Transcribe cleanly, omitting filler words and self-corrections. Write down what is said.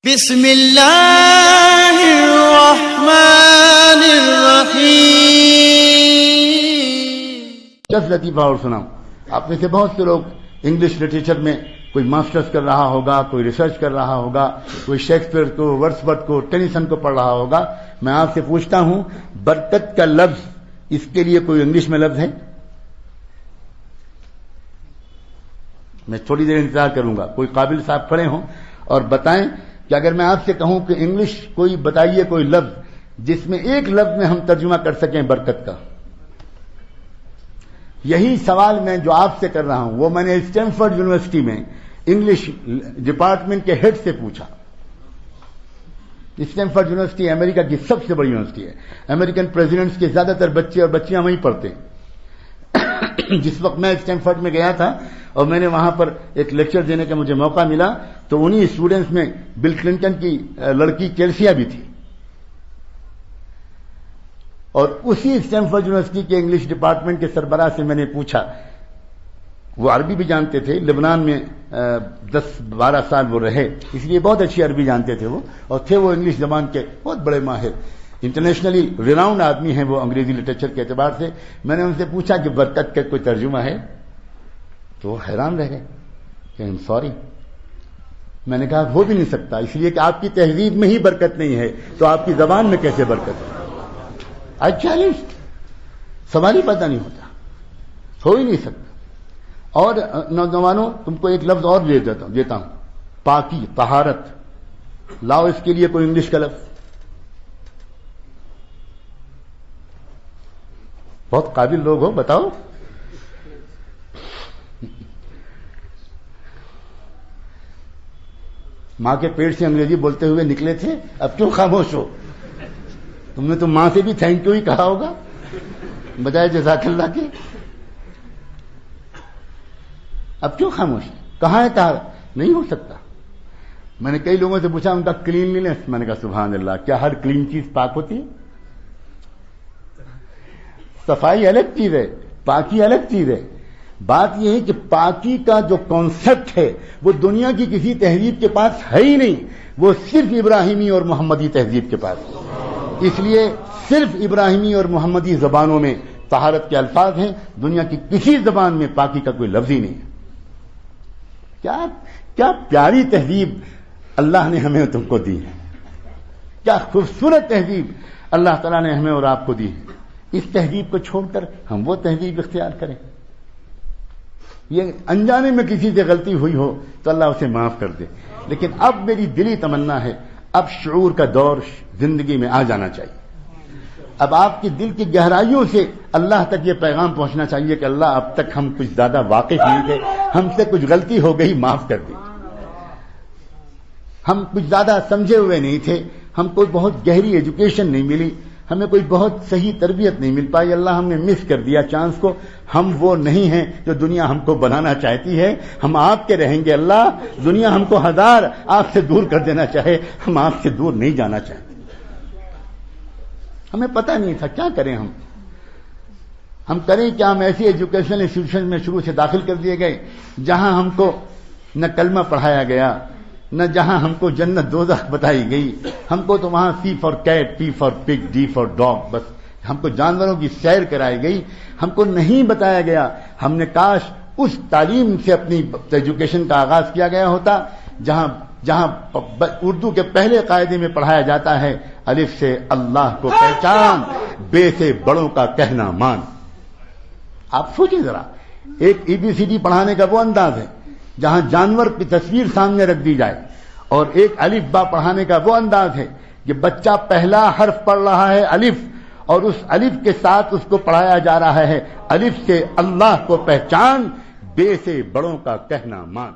بسم اللہ الرحمن الرحیم۔ دس لطیفہ اور سناؤں۔ آپ میں سے بہت سے لوگ انگلش لٹریچر میں کوئی ماسٹرز کر رہا ہوگا، کوئی ریسرچ کر رہا ہوگا، کوئی شیکسپیئر کو، ورڈسورتھ کو، ٹینیسن کو پڑھ رہا ہوگا۔ میں آپ سے پوچھتا ہوں، برکت کا لفظ اس کے لیے کوئی انگلش میں لفظ ہے؟ میں تھوڑی دیر انتظار کروں گا، کوئی قابل صاحب کھڑے ہوں اور بتائیں کہ اگر میں آپ سے کہوں کہ انگلش کوئی بتائیے کوئی لفظ جس میں ایک لفظ میں ہم ترجمہ کر سکیں برکت کا۔ یہی سوال میں جو آپ سے کر رہا ہوں وہ میں نے اسٹینفورڈ یونیورسٹی میں انگلش ڈپارٹمنٹ کے ہیڈ سے پوچھا۔ اسٹینفورڈ یونیورسٹی امریکہ کی سب سے بڑی یونیورسٹی ہے، امریکن پریزیڈنٹس کے زیادہ تر بچے اور بچیاں وہیں پڑھتے ہیں۔ جس وقت میں اسٹینفورڈ میں گیا تھا اور میں نے وہاں پر ایک لیکچر دینے کا مجھے موقع ملا تو انہی اسٹوڈنٹس میں بل کلنٹن کی لڑکی چیلسیا بھی تھی، اور اسی اسٹینفورڈ یونیورسٹی کے انگلش ڈپارٹمنٹ کے سربراہ سے میں نے پوچھا، وہ عربی بھی جانتے تھے، لبنان میں 10-12 سال وہ رہے، اس لیے بہت اچھی عربی جانتے تھے وہ، اور تھے وہ انگلش زبان کے بہت بڑے ماہر، انٹرنیشنلی ریناؤنڈ آدمی ہیں وہ انگریزی لٹریچر کے اعتبار سے۔ میں نے ان سے پوچھا کہ برکت کا کوئی ترجمہ ہے؟ تو وہ حیران رہ گئے کہ I'm sorry۔ میں نے کہا ہو بھی نہیں سکتا، اس لیے کہ آپ کی تہذیب میں ہی برکت نہیں ہے تو آپ کی زبان میں کیسے برکت ہے؟ آئی چیلنج، سوال ہی پیدا نہیں ہوتا، ہو ہی نہیں سکتا۔ اور نوجوانوں تم کو ایک لفظ اور دیتا ہوں، پاکی، طہارت، لاؤ اس کے لیے کوئی انگلش کا لفظ۔ بہت قابل لوگ ہو، بتاؤ۔ ماں کے پیٹ سے انگریزی بولتے ہوئے نکلے تھے، اب کیوں خاموش ہو؟ تم نے تو ماں سے بھی تھینک یو ہی کہا ہوگا بجائے جزاک اللہ کے، اب کیوں خاموش؟ کہاں ہے طہارت؟ نہیں ہو سکتا۔ میں نے کئی لوگوں سے پوچھا ان کا کلینلینس، میں نے کہا سبحان اللہ، کیا ہر کلین چیز پاک ہوتی ہے؟ صفائی الگ چیز ہے، پاکی الگ چیز ہے۔ بات یہ ہے کہ پاکی کا جو کانسیپٹ ہے وہ دنیا کی کسی تہذیب کے پاس ہے ہی نہیں، وہ صرف ابراہیمی اور محمدی تہذیب کے پاس ہے۔ اس لیے صرف ابراہیمی اور محمدی زبانوں میں طہارت کے الفاظ ہیں، دنیا کی کسی زبان میں پاکی کا کوئی لفظ ہی نہیں ہے۔ کیا پیاری تہذیب اللہ نے ہمیں تم کو دی ہے، کیا خوبصورت تہذیب اللہ تعالیٰ نے ہمیں اور آپ کو دی ہے۔ اس تہذیب کو چھوڑ کر ہم وہ تہذیب اختیار کریں۔ یہ انجانے میں کسی سے غلطی ہوئی ہو تو اللہ اسے معاف کر دے، لیکن اب میری دلی تمنا ہے، اب شعور کا دور زندگی میں آ جانا چاہیے۔ اب آپ کی دل کی گہرائیوں سے اللہ تک یہ پیغام پہنچنا چاہیے کہ اللہ اب تک ہم کچھ زیادہ واقف نہیں تھے، ہم سے کچھ غلطی ہو گئی، معاف کر دی۔ ہم کچھ زیادہ سمجھے ہوئے نہیں تھے، ہم کو بہت گہری ایجوکیشن نہیں ملی، ہمیں کوئی بہت صحیح تربیت نہیں مل پائی، اللہ ہم نے مس کر دیا چانس کو۔ ہم وہ نہیں ہیں جو دنیا ہم کو بنانا چاہتی ہے، ہم آپ کے رہیں گے اللہ۔ دنیا ہم کو 1000 آپ سے دور کر دینا چاہے، ہم آپ سے دور نہیں جانا چاہتے۔ ہمیں پتہ نہیں تھا کیا کریں، ہم کریں کیا؟ ہم ایسی ایجوکیشنل انسٹیٹیوشن میں شروع سے داخل کر دیے گئے جہاں ہم کو نہ کلمہ پڑھایا گیا، نہ جہاں ہم کو جنت دوزخ بتائی گئی، ہم کو تو وہاں سی فار کیٹ، پی فار پگ، ڈی فار ڈاگ، بس ہم کو جانوروں کی سیر کرائی گئی، ہم کو نہیں بتایا گیا۔ ہم نے کاش اس تعلیم سے اپنی ایجوکیشن کا آغاز کیا گیا ہوتا جہاں اردو کے پہلے قاعدے میں پڑھایا جاتا ہے، الف سے اللہ کو پہچان، بے سے بڑوں کا کہنا مان۔ آپ سوچیں ذرا، ایک ABCD پڑھانے کا وہ انداز ہے جہاں جانور کی تصویر سامنے رکھ دی جائے، اور ایک الف با پڑھانے کا وہ انداز ہے کہ بچہ پہلا حرف پڑھ رہا ہے الف، اور اس الف کے ساتھ اس کو پڑھایا جا رہا ہے الف سے اللہ کو پہچان، بے سے بڑوں کا کہنا مان۔